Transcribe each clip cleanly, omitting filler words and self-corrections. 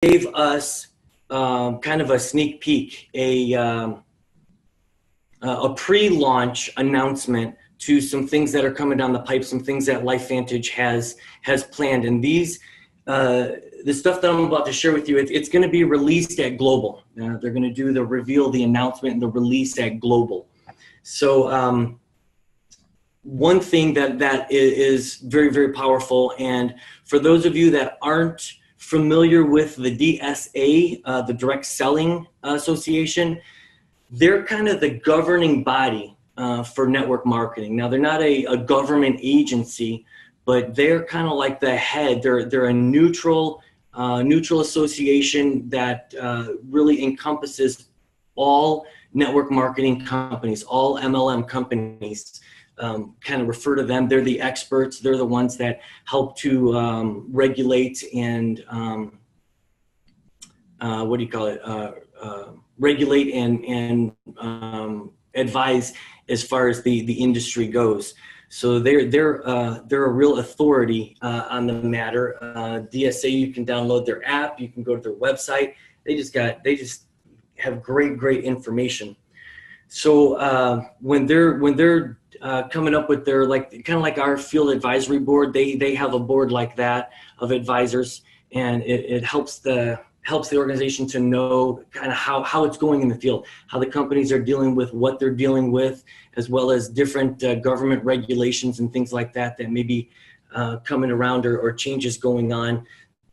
gave us kind of a sneak peek, a pre-launch announcement to some things that are coming down the pipe, some things that LifeVantage has planned. And these, the stuff that I'm about to share with you, it's going to be released at Global. They're going to do the reveal, the announcement, and the release at Global. So one thing that is very, very powerful, and for those of you that aren't familiar with the DSA, the Direct Selling Association, they're kind of the governing body for network marketing. Now, they're not a government agency, but they're kind of like the head. They're a neutral association that really encompasses all network marketing companies, all MLM companies. Kind of refer to them. They're the experts. They're the ones that help to regulate and regulate and advise as far as the industry goes. So they're a real authority on the matter. DSA, you can download their app. You can go to their website. They just have great information. So when they're coming up with their, kind of like our field advisory board, they have a board like that of advisors, and it helps the organization to know kind of how it's going in the field, how the companies are dealing with what they're dealing with, as well as different government regulations and things like that may be coming around or changes going on.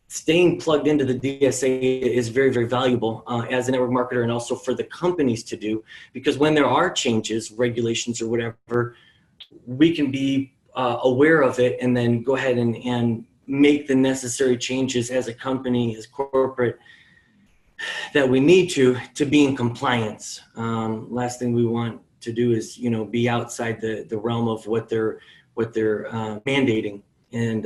Staying plugged into the DSA is very, very valuable as a network marketer, and also for the companies to do, because when there are changes, regulations or whatever, we can be aware of it and then go ahead and make the necessary changes as a company, as corporate, that we need to be in compliance. Last thing we want to do is, be outside the realm of what they're mandating and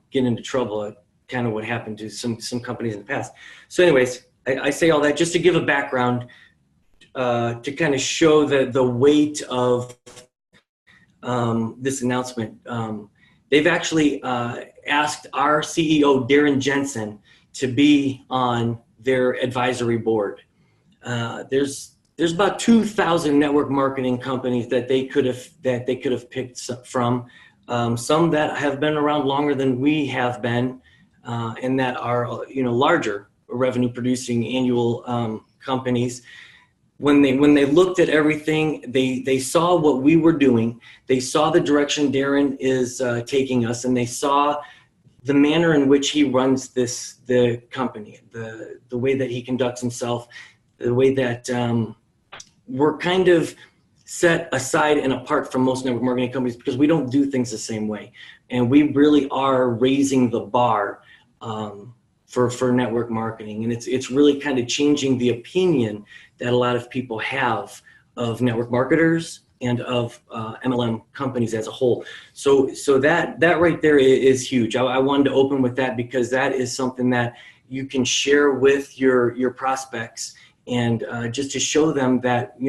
get into trouble. Kind of what happened to some companies in the past. So anyways, I say all that just to give a background to kind of show the weight of this announcement. They've actually asked our CEO, Darren Jensen, to be on their advisory board. There's about 2,000 network marketing companies that they could have picked from. Some that have been around longer than we have been. And that are, larger revenue producing annual companies. When they looked at everything, they saw what we were doing. They saw the direction Darren is taking us, and they saw the manner in which he runs the company, the way that he conducts himself, the way that we're kind of set aside and apart from most network marketing companies because we don't do things the same way. And we really are raising the bar for network marketing. And it's really kind of changing the opinion that a lot of people have of network marketers and of MLM companies as a whole. So that right there is huge. I wanted to open with that because that is something that you can share with your prospects, and just to show them that,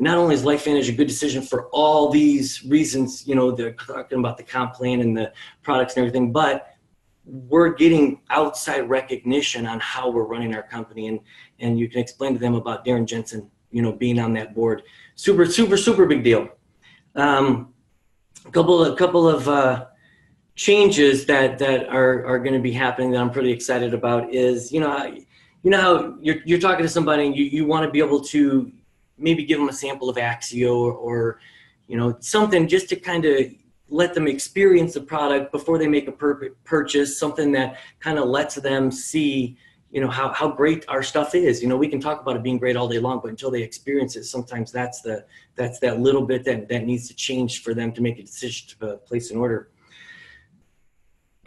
not only is LifeVantage a good decision for all these reasons, they're talking about the comp plan and the products and everything, but we're getting outside recognition on how we're running our company, and you can explain to them about Darren Jensen, being on that board. Super big deal. A couple of changes that are going to be happening that I'm pretty excited about is, how you're talking to somebody and you want to be able to maybe give them a sample of Axio or something just to kind of let them experience the product before they make a purchase, something that kind of lets them see, how great our stuff is. We can talk about it being great all day long, but until they experience it, sometimes that's that little bit that needs to change for them to make a decision to place an order.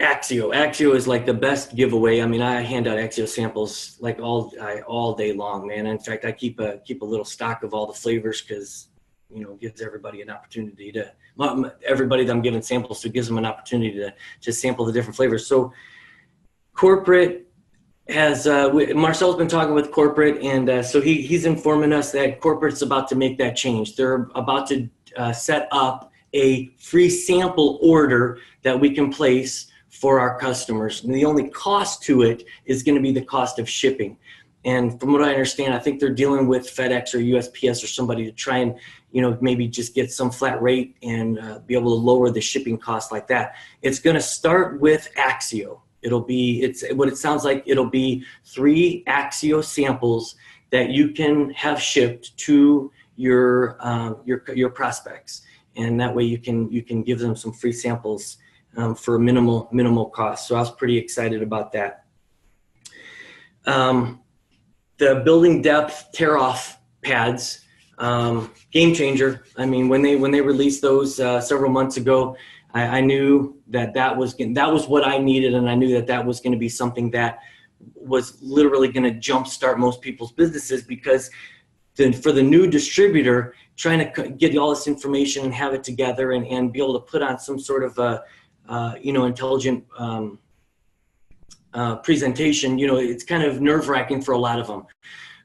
Axio is like the best giveaway. I mean, I hand out Axio samples like all day long, man. In fact, I keep a little stock of all the flavors because gives everybody an opportunity everybody that I'm giving samples to gives them an opportunity to just sample the different flavors. So corporate has, Marcel's been talking with corporate, and so he's informing us that corporate's about to make that change. They're about to set up a free sample order that we can place for our customers. And the only cost to it is going to be the cost of shipping. And from what I understand, I think they're dealing with FedEx or USPS or somebody to try and, maybe just get some flat rate and be able to lower the shipping cost like that. It's going to start with Axio. What it sounds like, it'll be 3 Axio samples that you can have shipped to your prospects. And that way you can give them some free samples for a minimal cost. So I was pretty excited about that. The Building Depth Tear-Off pads, game changer. I mean, when they released those several months ago, I knew that was what I needed, and I knew that was going to be something that was literally going to jumpstart most people's businesses, because for the new distributor, trying to get all this information and have it together and be able to put on some sort of intelligent presentation, it's kind of nerve-wracking for a lot of them.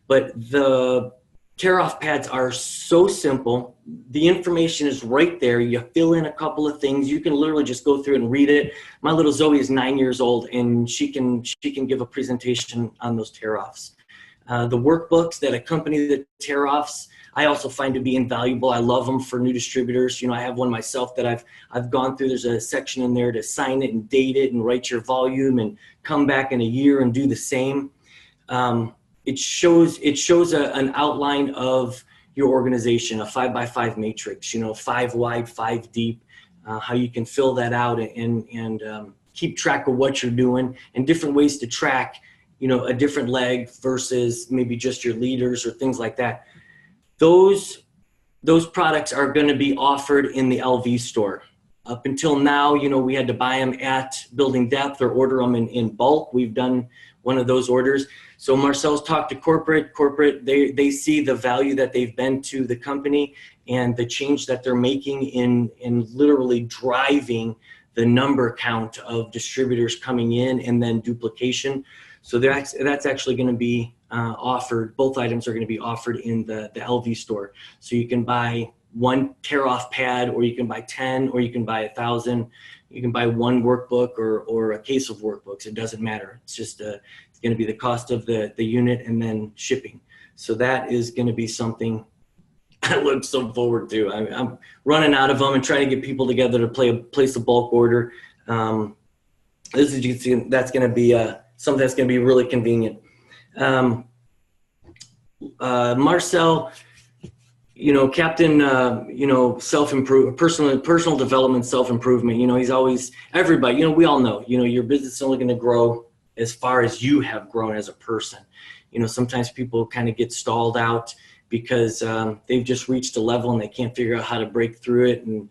But the tear-off pads are so simple. The information is right there. You fill in a couple of things. You can literally just go through and read it. My little Zoe is 9 years old, and she can give a presentation on those tear-offs. The workbooks that accompany the tear-offs, I also find to be invaluable. I love them for new distributors. I have one myself that I've gone through. There's a section in there to sign it and date it and write your volume and come back in a year and do the same. It shows an outline of your organization, a 5x5 matrix, 5 wide, 5 deep, how you can fill that out and keep track of what you're doing, and different ways to track, a different leg versus maybe just your leaders or things like that. Those products are going to be offered in the LV store. Up until now, we had to buy them at Building Depth or order them in bulk. We've done one of those orders. So Marcel's talked to corporate. They see the value that they've been to the company and the change that they're making in literally driving the number count of distributors coming in and then duplication. So that's actually going to be offered. Both items are going to be offered in the LV store. So you can buy 1 tear-off pad, or you can buy 10, or you can buy 1,000. You can buy 1 workbook or a case of workbooks. It doesn't matter. It's just it's going to be the cost of the unit and then shipping. So that is going to be something I look so forward to. I'm running out of them and trying to get people together to place a bulk order. That's going to be something that's going to be really convenient. Marcel, Captain, personal development, self-improvement, he's always, everybody, we all know, your business is only going to grow as far as you have grown as a person. Sometimes people kind of get stalled out because they've just reached a level and they can't figure out how to break through it. And,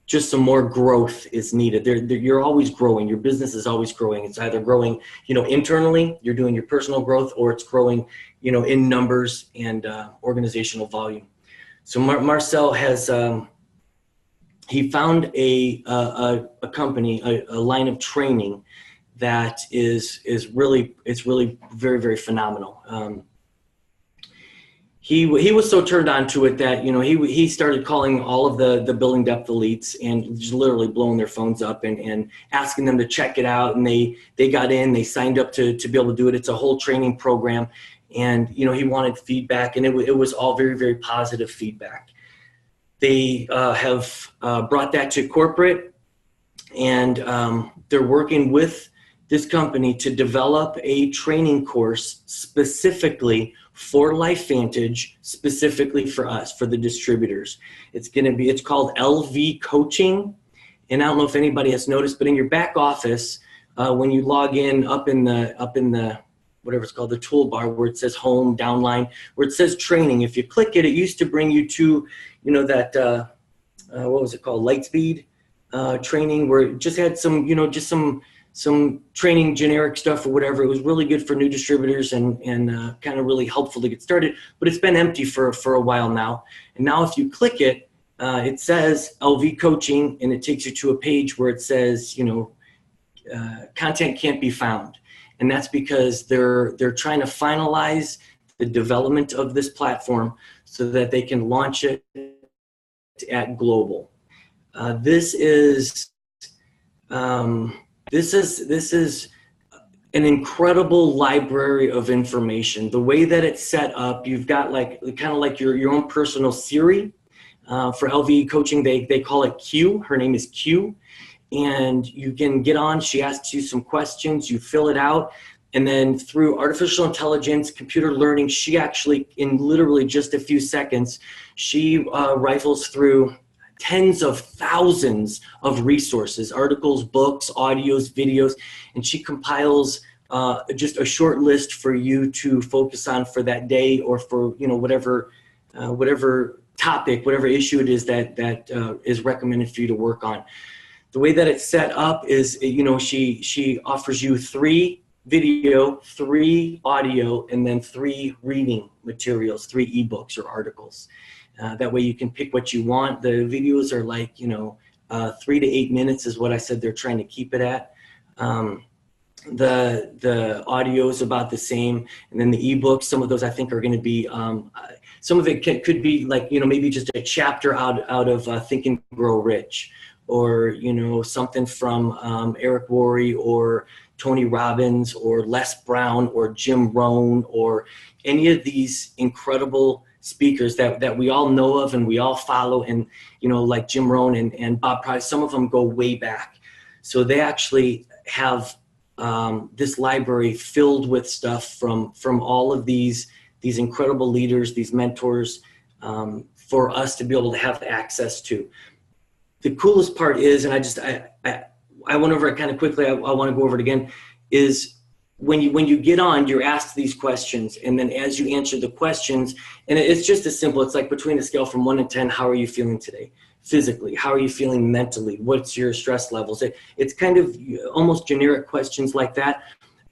just some more growth is needed. You're always growing. Your business is always growing. It's either growing, internally, you're doing your personal growth, or it's growing, in numbers and organizational volume. So Marcel has, he found a company, a line of training that is really very, very phenomenal. He was so turned on to it that, he started calling all of the Building Depth elites and just literally blowing their phones up and asking them to check it out. And they got in, they signed up to be able to do it. It's a whole training program. And, he wanted feedback, and it was all very, very positive feedback. They have brought that to corporate, and they're working with this company to develop a training course specifically for LifeVantage, specifically for us, for the distributors. It's called LV Coaching. And I don't know if anybody has noticed, but in your back office, when you log in up in the whatever it's called, the toolbar where it says home, downline, where it says training, if you click it, it used to bring you to, that, what was it called? Lightspeed training, where it just had some, just some training, generic stuff or whatever. It was really good for new distributors and kind of really helpful to get started, but it's been empty for a while now. And now if you click it, it says LV Coaching, and it takes you to a page where it says, content can't be found. And that's because they're trying to finalize the development of this platform so that they can launch it at global. This is, This is an incredible library of information. The way that it's set up, you've got like kind of like your own personal Siri. For LVE coaching, they call it Q. Her name is Q. And you can get on, she asks you some questions, you fill it out, and then through artificial intelligence, computer learning, she actually, in literally just a few seconds, she rifles through tens of thousands of resources, articles, books, audios, videos, and she compiles just a short list for you to focus on for that day, or for, you know, whatever topic, whatever issue it is that is recommended for you to work on. The way that it's set up is, you know, she offers you 3 video, 3 audio, and then 3 reading materials, 3 ebooks or articles. That way you can pick what you want. The videos are like, you know, 3 to 8 minutes is what I said they're trying to keep it at. The audio is about the same, and then the ebooks, some of those I think are going to be, some of it could be like, you know, maybe just a chapter out of Think and Grow Rich, or, you know, something from Eric Worre or Tony Robbins or Les Brown or Jim Rohn, or any of these incredible speakers that we all know of and we all follow, and, you know, like Jim Rohn and Bob Proctor, some of them go way back. So they actually have this library filled with stuff from all of these incredible leaders, these mentors, for us to be able to have access to. The coolest part is, and I went over it kind of quickly, I want to go over it again, is when you get on, you're asked these questions, and then as you answer the questions, and it's just as simple, it's like between a scale from 1 to 10, how are you feeling today? Physically, how are you feeling mentally? What's your stress levels? It's kind of almost generic questions like that,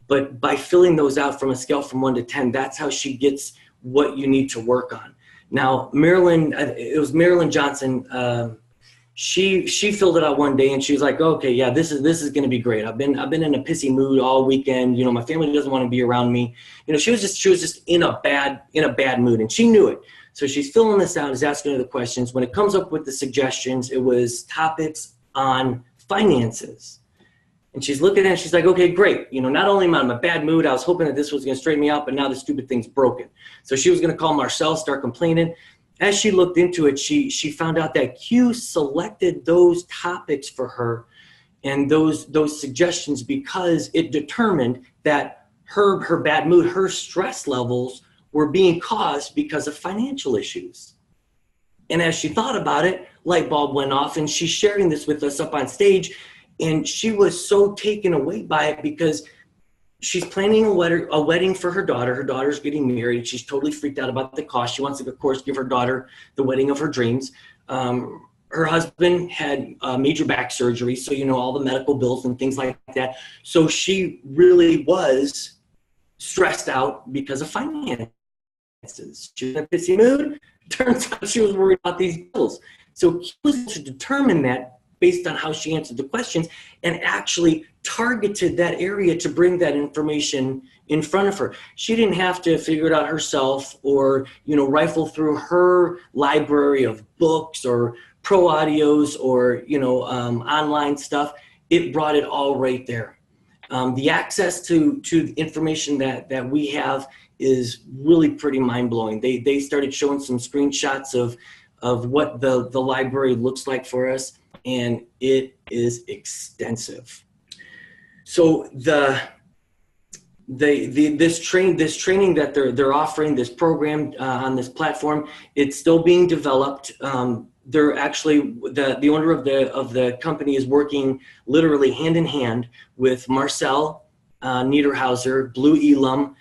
but by filling those out from a scale from 1 to 10, that's how she gets what you need to work on. Now, it was Marilyn Johnson, she filled it out one day, and she was like, okay, yeah, this is going to be great. I've been in a pissy mood all weekend. You know, my family doesn't want to be around me. You know, she was just in a bad mood, and she knew it. So she's filling this out, is asking her the questions. When it comes up with the suggestions, it was topics on finances. And she's looking at it, she's like, okay, great. You know, not only am I in a bad mood, I was hoping that this was going to straighten me out, but now the stupid thing's broken. So she was going to call Marcel, start complaining. As she looked into it, she found out that Q selected those topics for her and those suggestions because it determined that her bad mood, her stress levels were being caused because of financial issues. And as she thought about it, light bulb went off, and she's sharing this with us up on stage, and she was so taken away by it because she's planning a wedding for her daughter. Her daughter's getting married. She's totally freaked out about the cost. She wants to, of course, give her daughter the wedding of her dreams. Her husband had major back surgery, so, you know, all the medical bills and things like that. So she really was stressed out because of finances. She was in a pissy mood. Turns out she was worried about these bills. So she was to determine that based on how she answered the questions, and actually targeted that area to bring that information in front of her. She didn't have to figure it out herself, or, you know, rifle through her library of books or pro audios or, you know, online stuff. It brought it all right there. The access to the information that we have is really pretty mind-blowing. They started showing some screenshots of what the library looks like for us, and it is extensive. So this training that they're offering, this program on this platform, it's still being developed. They're actually, the owner of the company is working literally hand in hand with Marcel Niederhauser, Blue Elam,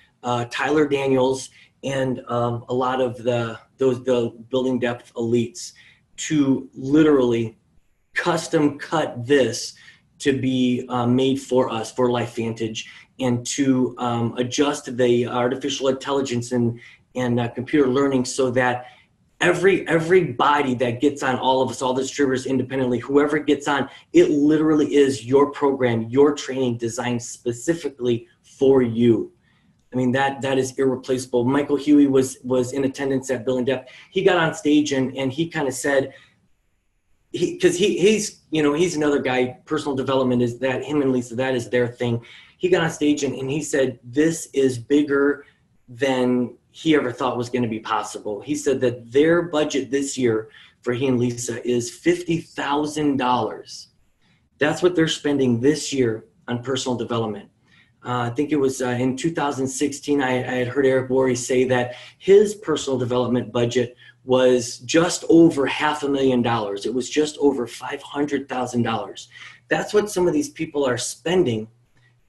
Tyler Daniels, and a lot of the Building Depth elites to literally custom cut this to be made for us, for LifeVantage, and to adjust the artificial intelligence and computer learning so that everybody that gets on, all of us, all the distributors independently, whoever gets on, it literally is your program, your training designed specifically for you. I mean, that is irreplaceable. Michael Huey was in attendance at Building Depth. He got on stage and he kind of said, he's he's another guy. Personal development is that him and Lisa, that is their thing. He got on stage and he said, this is bigger than he ever thought was going to be possible. He said that their budget this year for he and Lisa is $50,000. That's what they're spending this year on personal development. I think it was in 2016, I had heard Eric Worre say that his personal development budget was just over $500,000. It was just over $500,000. That's what some of these people are spending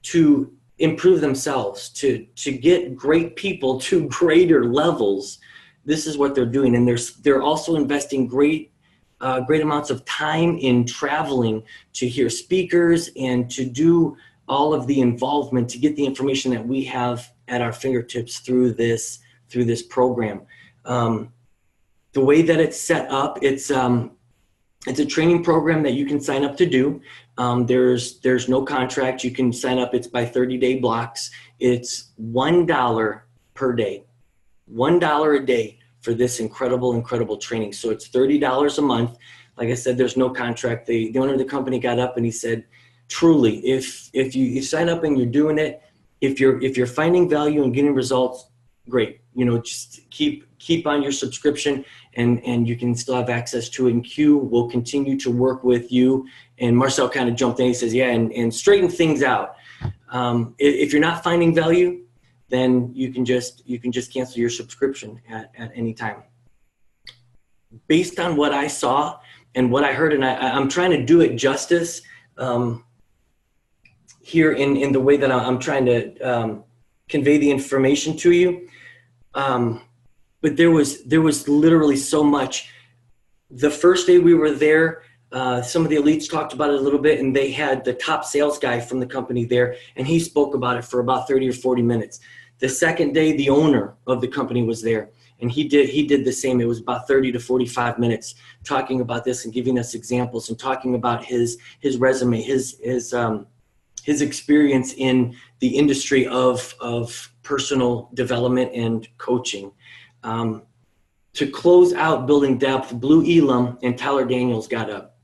to improve themselves, to get great people to greater levels. This is what they're doing. And they're also investing great amounts of time in traveling to hear speakers and to do all of the involvement to get the information that we have at our fingertips through this program. The way that it's set up, it's a training program that you can sign up to do. There's no contract. You can sign up. It's by 30-day blocks. It's $1 per day, $1 a day for this incredible training. So it's $30 a month. Like I said, there's no contract. The owner of the company got up and he said, truly, if you sign up and you're doing it, if you're finding value and getting results, great. Just keep on your subscription and you can still have access to it. And Q will continue to work with you. And Marcel kind of jumped in. He says, yeah, and straighten things out. If you're not finding value, then you can just cancel your subscription at any time. Based on what I saw and what I heard, and I'm trying to do it justice here in the way that I'm trying to convey the information to you. But there was literally so much. The first day we were there, some of the elites talked about it a little bit, and they had the top sales guy from the company there, and he spoke about it for about 30 or 40 minutes. The second day, the owner of the company was there, and he did the same. It was about 30 to 45 minutes talking about this and giving us examples and talking about his resume, his experience in the industry of personal development and coaching. To close out Building Depth, Blue Elam and Tyler Daniels got up,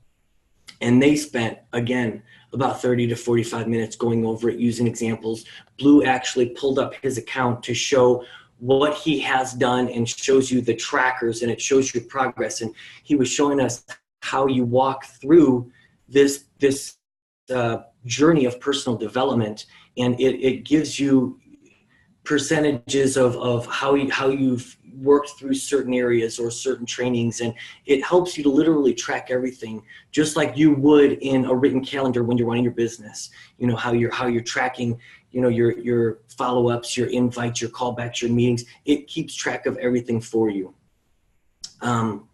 and they spent, again, about 30 to 45 minutes going over it, using examples. Blue actually pulled up his account to show what he has done and shows you the trackers, and it shows you progress. And he was showing us how you walk through this journey of personal development, and it gives you percentages of how you've worked through certain areas or certain trainings, and it helps you to literally track everything, just like you would in a written calendar when you're running your business. How you're tracking your follow-ups, your invites, your callbacks, your meetings. It keeps track of everything for you. The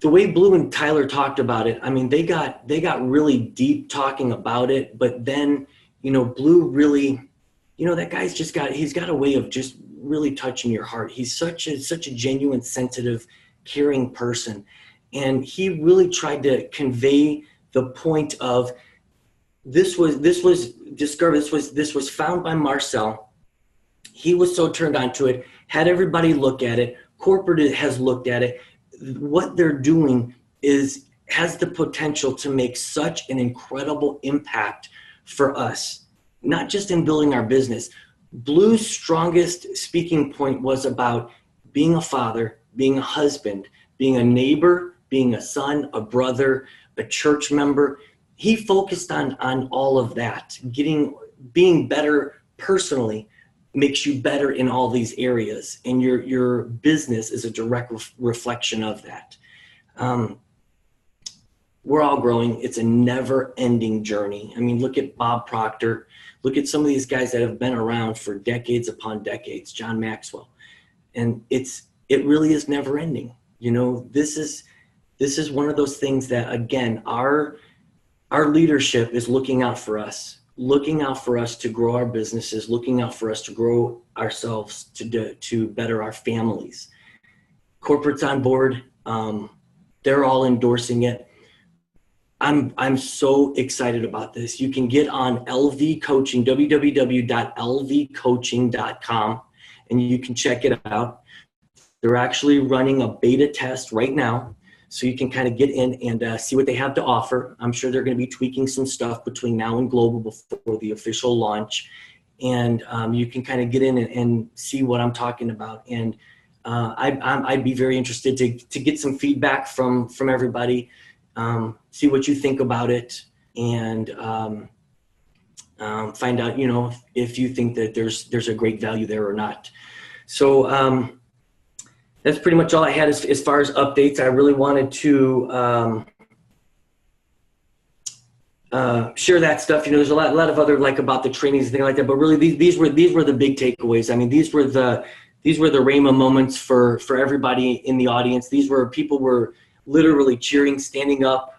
way Blue and Tyler talked about it, I mean, they got really deep talking about it, but then Blue really, that guy's he's got a way of just really touching your heart. He's such a genuine, sensitive, caring person. And he really tried to convey the point of this was discovered. This was found by Marcel. He was so turned on to it, had everybody look at it. Corporate has looked at it. What they're doing has the potential to make such an incredible impact for us, not just in building our business. Blue's strongest speaking point was about being a father, being a husband, being a neighbor, being a son, a brother, a church member. He focused on all of that. Being better personally makes you better in all these areas, and your business is a direct reflection of that. We're all growing. It's a never-ending journey. I mean, look at Bob Proctor. Look at some of these guys that have been around for decades upon decades, John Maxwell. And it really is never-ending. This is one of those things that, again, our leadership is looking out for us to grow our businesses, looking out for us to grow ourselves, to better our families. Corporate's on board. They're all endorsing it. I'm so excited about this. You can get on LV Coaching, www.lvcoaching.com, and you can check it out. They're actually running a beta test right now. so you can kind of get in and see what they have to offer. I'm sure they're going to be tweaking some stuff between now and Global before the official launch. And you can kind of get in and see what I'm talking about. And I'd be very interested to get some feedback from everybody, see what you think about it, and find out, if you think that there's a great value there or not. So that's pretty much all I had as far as updates. I really wanted to share that stuff. There's a lot of other, like, about the trainings and things like that, but really these were the big takeaways. I mean, these were the Rhema moments for everybody in the audience. People were literally cheering, standing up,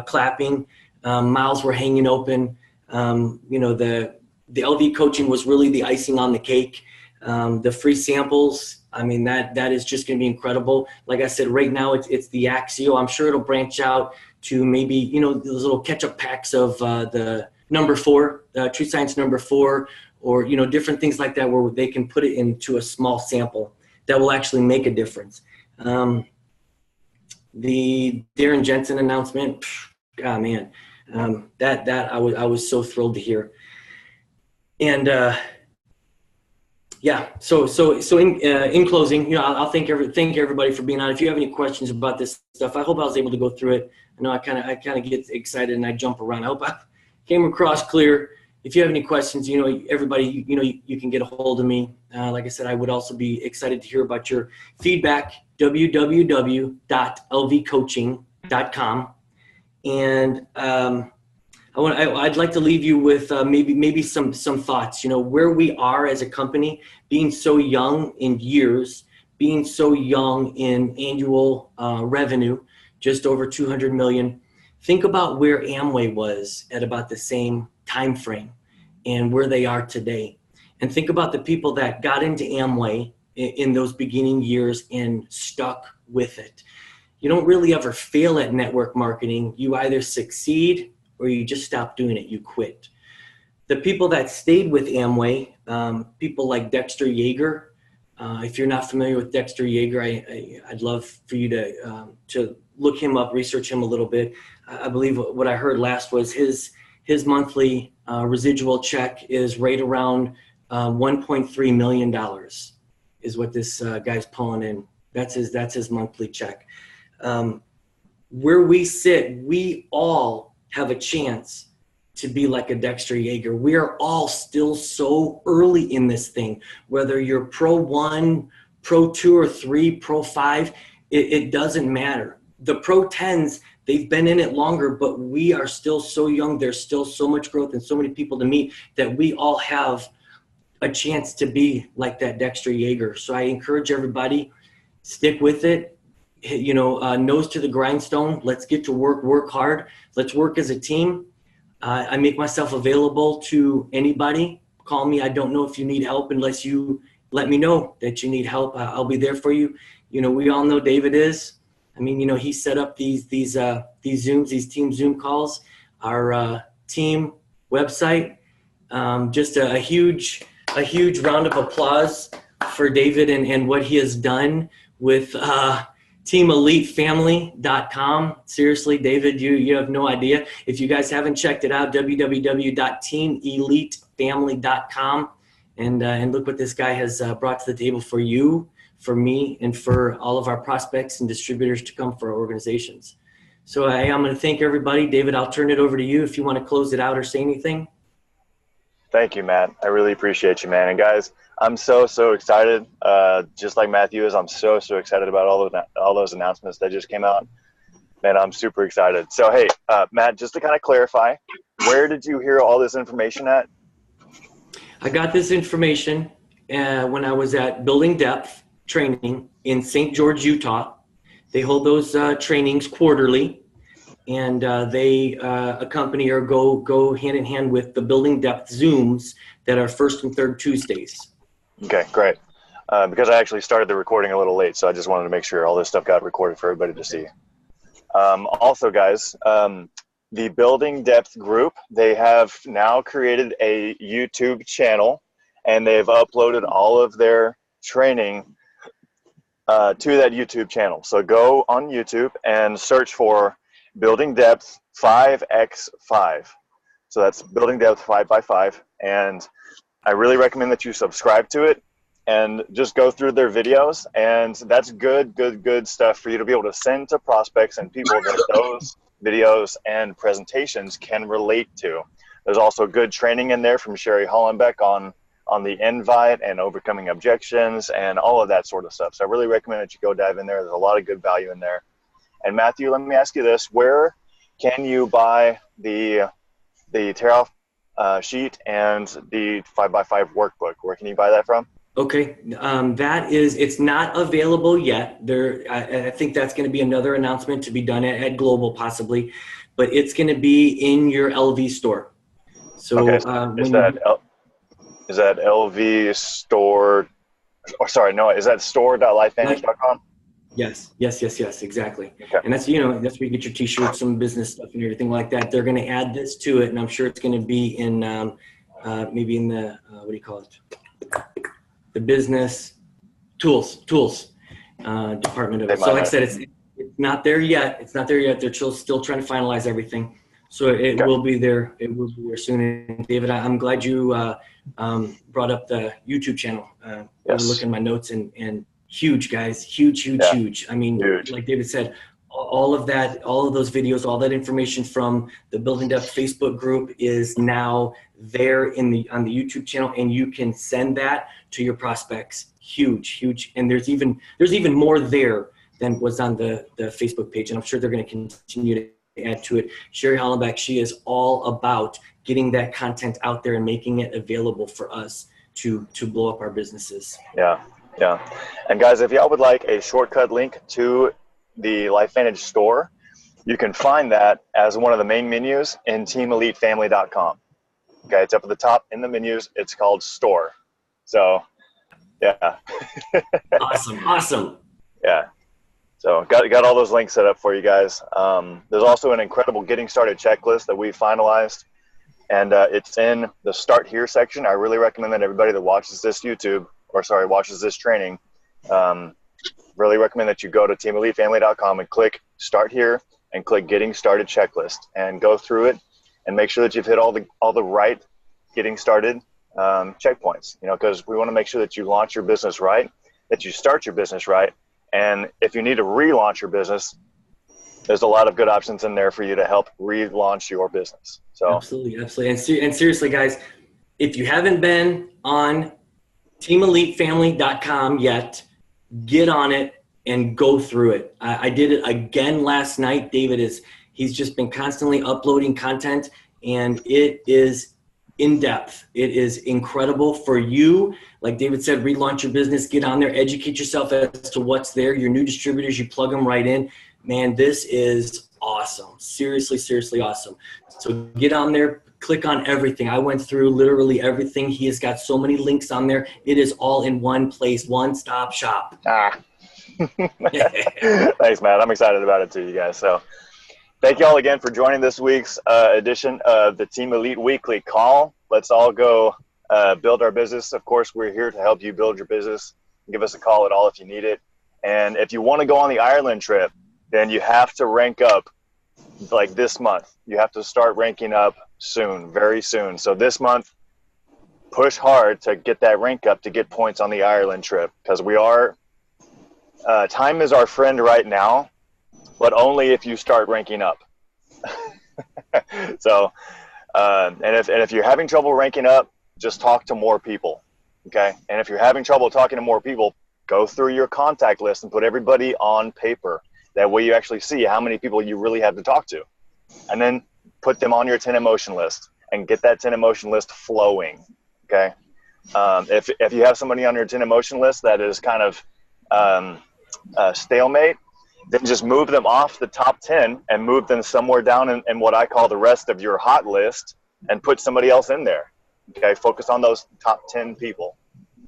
clapping. Mouths were hanging open. The LV coaching was really the icing on the cake. The free samples, I mean, that is just going to be incredible. Like I said, right now it's the Axio. I'm sure it'll branch out to maybe, those little catch-up packs of the number 4, True Science number 4, or, different things like that where they can put it into a small sample that will actually make a difference. The Darren Jensen announcement, God, man, that I was so thrilled to hear. And yeah, so in closing, I'll thank everybody for being on. If you have any questions about this stuff, I hope I was able to go through it. I know I kind of get excited and I jump around. I hope I came across clear. If you have any questions, everybody, you can get a hold of me. Like I said, I would also be excited to hear about your feedback. www.lvcoaching.com. And I'd like to leave you with maybe some thoughts. Where we are as a company, being so young in years, being so young in annual revenue, just over 200 million. Think about where Amway was at about the same time frame and where they are today. And think about the people that got into Amway in those beginning years and stuck with it. You don't really ever fail at network marketing. You either succeed or you just stop doing it, you quit. The people that stayed with Amway, people like Dexter Yager. If you're not familiar with Dexter Yager, I'd love for you to look him up, research him a little bit. I believe what I heard last was his monthly residual check is right around $1.3 million is what this guy's pulling in. That's his monthly check. Where we sit, we all have a chance to be like a Dexter Yager. We are all still so early in this thing, whether you're Pro 1, Pro 2 or 3, Pro 5, it doesn't matter. The Pro 10s, they've been in it longer, but we are still so young. There's still so much growth and so many people to meet that we all have a chance to be like that Dexter Yager. So I encourage everybody, stick with it. Nose to the grindstone. Let's get to work hard. Let's work as a team. I make myself available to anybody. Call me. I don't know if you need help unless you let me know that you need help. I'll be there for you. We all know David is. I mean, he set up these Zooms, these team Zoom calls, our team website. Just a huge round of applause for David and what he has done with TeamEliteFamily.com. Seriously, David, you have no idea. If you guys haven't checked it out, www.TeamEliteFamily.com, and look what this guy has brought to the table for you, for me, and for all of our prospects and distributors to come for our organizations. So I'm going to thank everybody. David, I'll turn it over to you if you want to close it out or say anything. Thank you, Matt. I really appreciate you, man. And guys, I'm so excited. Just like Matthew is, I'm so excited about all those announcements that just came out. Man, I'm super excited. So, hey, Matt, just to kind of clarify, where did you hear all this information at? I got this information when I was at Building Depth training in St. George, Utah. They hold those trainings quarterly, and they accompany or go hand in hand with the Building Depth Zooms that are first and third Tuesdays. Okay, great. Because I actually started the recording a little late, so I just wanted to make sure all this stuff got recorded for everybody to see. Also, guys, the Building Depth group, they have now created a YouTube channel, and they've uploaded all of their training to that YouTube channel. So go on YouTube and search for Building Depth 5x5. So that's Building Depth 5x5. And I really recommend that you subscribe to it and just go through their videos. And that's good stuff for you to be able to send to prospects and people that those videos and presentations can relate to. There's also good training in there from Sherry Hollenbeck on the invite and overcoming objections and all of that sort of stuff. So I really recommend that you go dive in there. There's a lot of good value in there. And Matthew, let me ask you this: where can you buy the tear-off sheet and the 5x5 workbook? Where can you buy that from? Okay, it's not available yet. I think that's going to be another announcement to be done at Global possibly, but it's going to be in your LV store. So, okay, is that LV store? Or sorry, no, is that store.lifevantage.com? Yes, exactly. Okay. And that's, that's where you get your t-shirts, some business stuff and everything like that. They're going to add this to it, and I'm sure it's going to be in maybe in the, what do you call it? The business tools department of it. So like I said, it's not there yet. It's not there yet. They're still trying to finalize everything. So it will be there. It will be there soon. And David, I'm glad you brought up the YouTube channel. I was looking at my notes and huge, guys, huge. I mean, huge. Like David said, all of those videos, all that information from the Building Depth Facebook group is now there on the YouTube channel, and you can send that to your prospects. Huge. And there's even more there than was on the Facebook page. And I'm sure they're going to continue to add to it. Sherry Hollenbeck, she is all about getting that content out there and making it available for us to blow up our businesses. Yeah. And guys, if y'all would like a shortcut link to the LifeVantage store, you can find that as one of the main menus in teamelitefamily.com. Okay, it's up at the top in the menus. It's called store. So, yeah. Awesome. Yeah. So got all those links set up for you guys. There's also an incredible getting started checklist that we finalized, and it's in the Start Here section. I really recommend that everybody that watches this watches this training, really recommend that you go to teamelitefamily.com and click Start Here and click Getting Started Checklist and go through it and make sure that you've hit all the right getting started checkpoints. Because we want to make sure that you launch your business right, that you start your business right. And if you need to relaunch your business, there's a lot of good options in there for you to help relaunch your business. So absolutely. And seriously, guys, if you haven't been on teamelitefamily.com yet, get on it and go through it. I did it again last night. He's just been constantly uploading content, and it is in depth. It is incredible for you. Like David said, relaunch your business, get on there, educate yourself as to what's there. Your new distributors, you plug them right in. Man, this is awesome. Seriously awesome. So get on there, click on everything. I went through literally everything. He has got so many links on there. It is all in one place, one-stop shop. Thanks, Matt. I'm excited about it too, you guys. So thank you all again for joining this week's edition of the Team Elite Weekly Call. Let's all go build our business. Of course, we're here to help you build your business. Give us a call at all if you need it. And if you want to go on the Ireland trip, then you have to rank up like this month. You have to start ranking up soon, very soon. So this month, push hard to get that rank up to get points on the Ireland trip, because time is our friend right now, but only if you start ranking up. So, and if you're having trouble ranking up, just talk to more people, okay? And if you're having trouble talking to more people, go through your contact list and put everybody on paper. That way you actually see how many people you really have to talk to. And then put them on your 10 emotion list and get that 10 emotion list flowing, okay? If you have somebody on your 10 emotion list that is kind of stalemate, then just move them off the top 10 and move them somewhere down in what I call the rest of your hot list and put somebody else in there. Okay, focus on those top 10 people.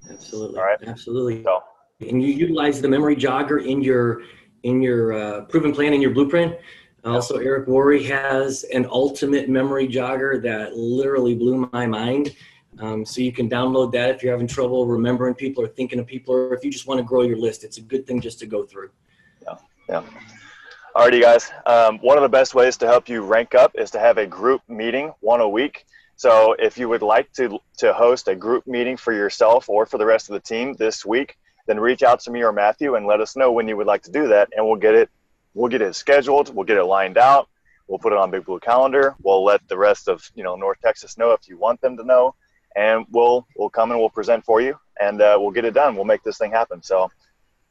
Absolutely. All right. Absolutely. So, and you utilize the memory jogger in your proven plan, in your blueprint. Also, Eric Worre has an ultimate memory jogger that literally blew my mind. So you can download that if you're having trouble remembering people or thinking of people, or if you just want to grow your list. It's a good thing just to go through. Yeah. Alrighty, guys. One of the best ways to help you rank up is to have a group meeting, one a week. So if you would like to host a group meeting for yourself or for the rest of the team this week, then reach out to me or Matthew and let us know when you would like to do that, and we'll get it scheduled. We'll get it lined out. We'll put it on Big Blue Calendar. We'll let the rest of North Texas know if you want them to know, and we'll come and we'll present for you, and we'll get it done. We'll make this thing happen. So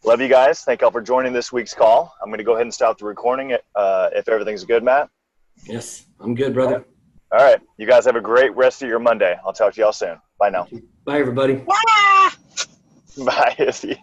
love you guys. Thank y'all for joining this week's call. I'm going to go ahead and stop the recording if everything's good, Matt. Yes, I'm good, brother. All right. You guys have a great rest of your Monday. I'll talk to y'all soon. Bye now. Bye, everybody. Bye, Izzy.